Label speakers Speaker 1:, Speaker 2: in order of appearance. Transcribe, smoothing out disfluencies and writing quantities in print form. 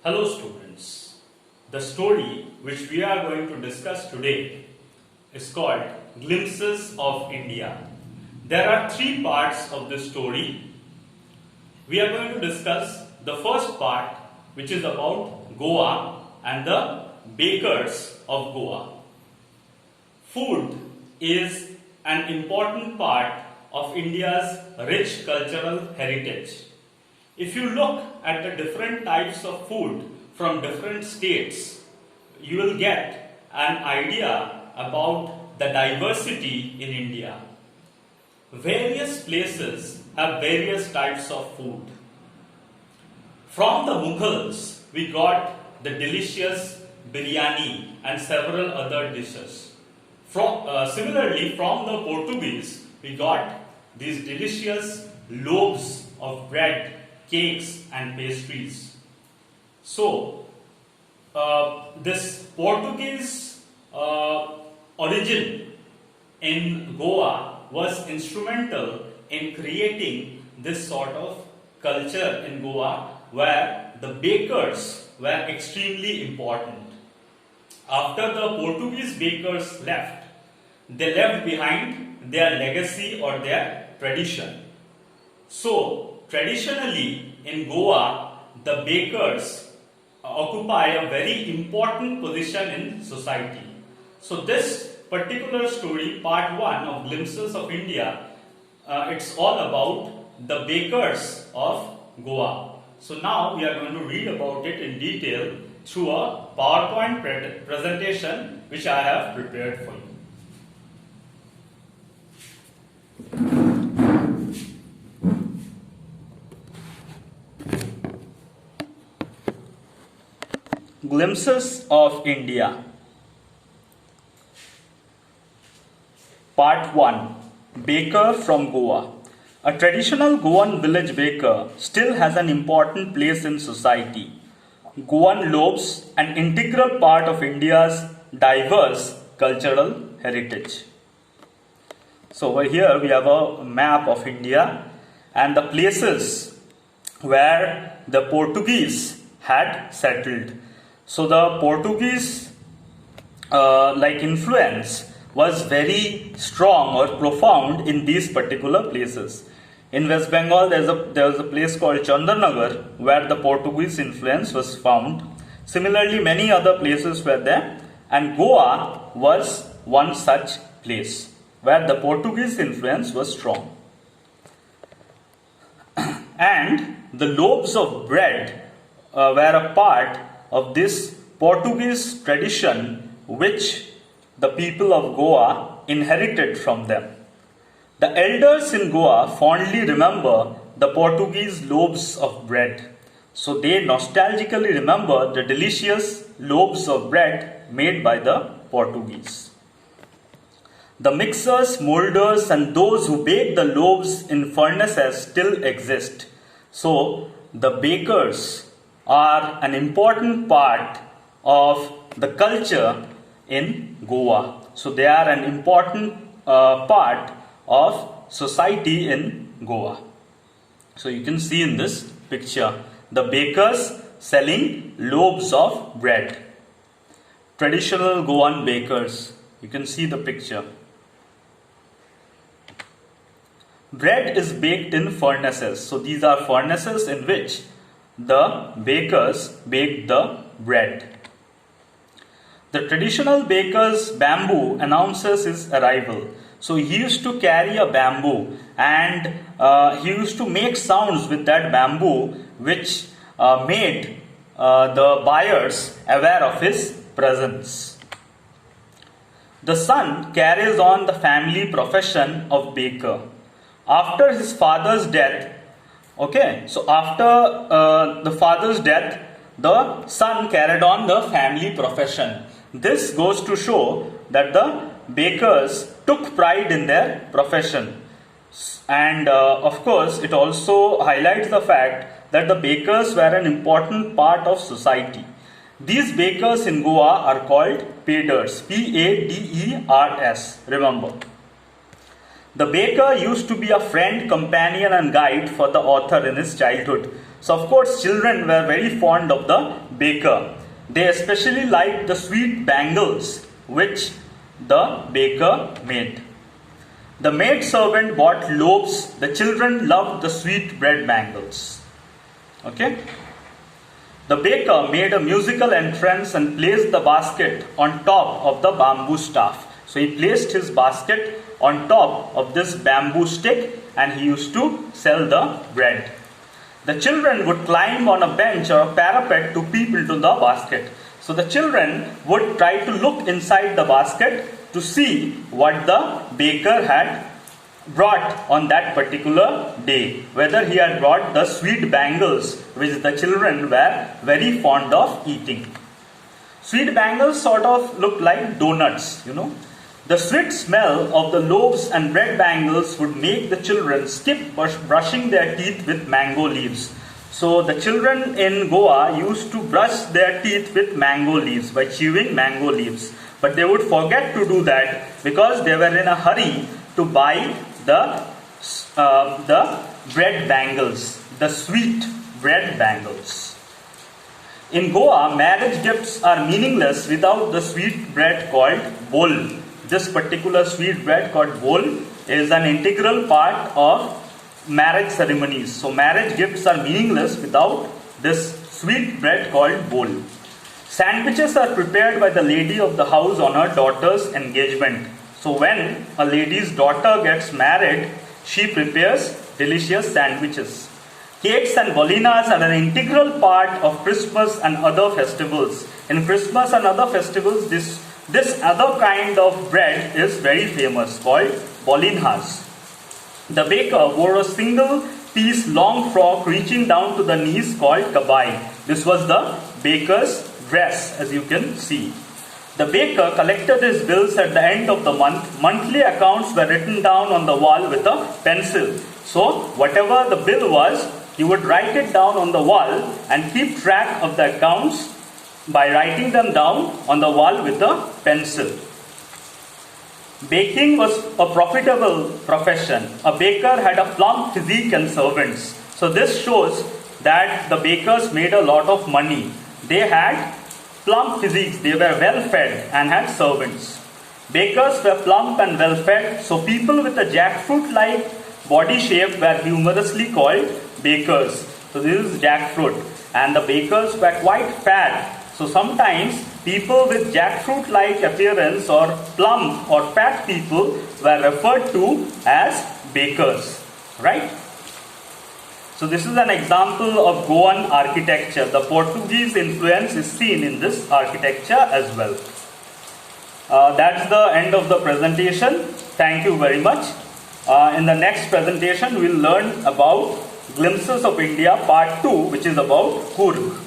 Speaker 1: Hello students, the story which we are going to discuss today is called Glimpses of India. There are three parts of this story. We are going to discuss the first part, which is about Goa and the bakers of Goa. Food is an important part of India's rich cultural heritage. If you look at the different types of food from different states, you will get an idea about the diversity in India. Various places have various types of food. From the Mughals, we got the delicious biryani and several other dishes. Similarly, from the Portuguese, we got these delicious loaves of bread, cakes and pastries. So, this Portuguese origin in Goa was instrumental in creating this sort of culture in Goa where the bakers were extremely important. After the Portuguese bakers left, they left behind their legacy or their tradition. So, traditionally in Goa, the bakers occupy a very important position in society. So this particular story, part 1 of Glimpses of India, it's all about the bakers of Goa. So now we are going to read about it in detail through a PowerPoint presentation which I have prepared for you. Glimpses of India. Part 1. Baker from Goa. A traditional Goan village baker still has an important place in society. Goan loaves, an integral part of India's diverse cultural heritage. So over here we have a map of India and the places where the Portuguese had settled. So the Portuguese influence was very strong or profound in these particular places. In West Bengal, there was a place called Chandranagar where the Portuguese influence was found. Similarly, many other places were there, and Goa was one such place where the Portuguese influence was strong. And the loaves of bread were a part of this Portuguese tradition which the people of Goa inherited from them. The elders in Goa fondly remember the Portuguese loaves of bread. So they nostalgically remember the delicious loaves of bread made by the Portuguese. The mixers, molders and those who bake the loaves in furnaces still exist. So the bakers are an important part of the culture in Goa. So they are an important part of society in Goa. So you can see in this picture the bakers selling loaves of bread. Traditional Goan bakers. You can see the picture. Bread is baked in furnaces. So these are furnaces in which the bakers bake the bread. The traditional baker's bamboo announces his arrival. So he used to carry a bamboo and he used to make sounds with that bamboo which made the buyers aware of his presence. The son carries on the family profession of baker. After his father's death, after the father's death, the son carried on the family profession. This goes to show that the bakers took pride in their profession. And of course, it also highlights the fact that the bakers were an important part of society. These bakers in Goa are called paders, Paders, remember. The baker used to be a friend, companion and guide for the author in his childhood. So of course children were very fond of the baker. They especially liked the sweet bangles which the baker made. The maid servant bought loaves. The children loved the sweet bread bangles. Okay. The baker made a musical entrance and placed the basket on top of the bamboo staff. So he placed his basket on top of this bamboo stick and he used to sell the bread. The children would climb on a bench or a parapet to peep into the basket. So the children would try to look inside the basket to see what the baker had brought on that particular day. Whether he had brought the sweet bangles which the children were very fond of eating. Sweet bangles sort of look like donuts, you know. The sweet smell of the loaves and bread bangles would make the children skip brushing their teeth with mango leaves. So the children in Goa used to brush their teeth with mango leaves by chewing mango leaves. But they would forget to do that because they were in a hurry to buy the bread bangles, the sweet bread bangles. In Goa, marriage gifts are meaningless without the sweet bread called bol. This particular sweet bread called bol is an integral part of marriage ceremonies. So marriage gifts are meaningless without this sweet bread called bol. Sandwiches are prepared by the lady of the house on her daughter's engagement. So when a lady's daughter gets married, she prepares delicious sandwiches. Cakes and bolinas are an integral part of Christmas and other festivals. In Christmas and other festivals, this other kind of bread is very famous, called bolinas. The baker wore a single piece long frock reaching down to the knees called kabai. This was the baker's dress, as you can see. The baker collected his bills at the end of the month. Monthly accounts were written down on the wall with a pencil. So whatever the bill was, he would write it down on the wall and keep track of the accounts by writing them down on the wall with a pencil. Baking was a profitable profession. A baker had a plump physique and servants. So this shows that the bakers made a lot of money. They had plump physiques, they were well fed and had servants. Bakers were plump and well fed, so people with a jackfruit-like body shape were humorously called bakers. So this is jackfruit, and the bakers were quite fat. So sometimes people with jackfruit-like appearance or plump or fat people were referred to as bakers, right? So this is an example of Goan architecture. The Portuguese influence is seen in this architecture as well. That's the end of the presentation. Thank you very much. In the next presentation, we'll learn about Glimpses of India Part 2, which is about Coorg.